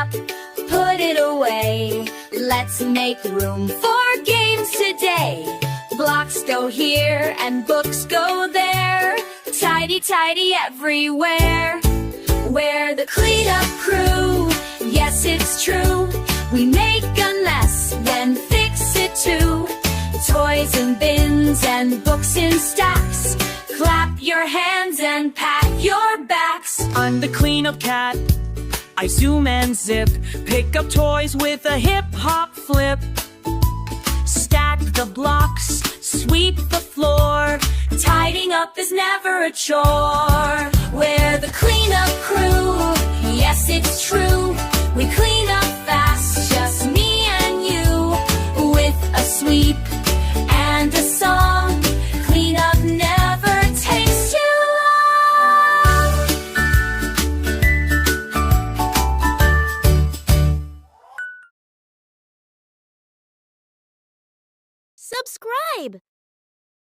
up, put it away. Let's make room for games today. Blocks go here and books go there. Tidy, tidy everywhere. We're the cleanup crew, yes it's true. We make a mess, then fix it too. Toys in bins and books in stacks. Clap your hands and pat your backs. I'm the cleanup cat. I zoom and zip, pick up toys with a hip-hop flip. Stack the blocks, sweep the floor. Tidying up is never a chore. We're the cleanup crew, yes it's true. We clean up fast, just me and you. With a sweep and a song, clean up never takes too long. Subscribe!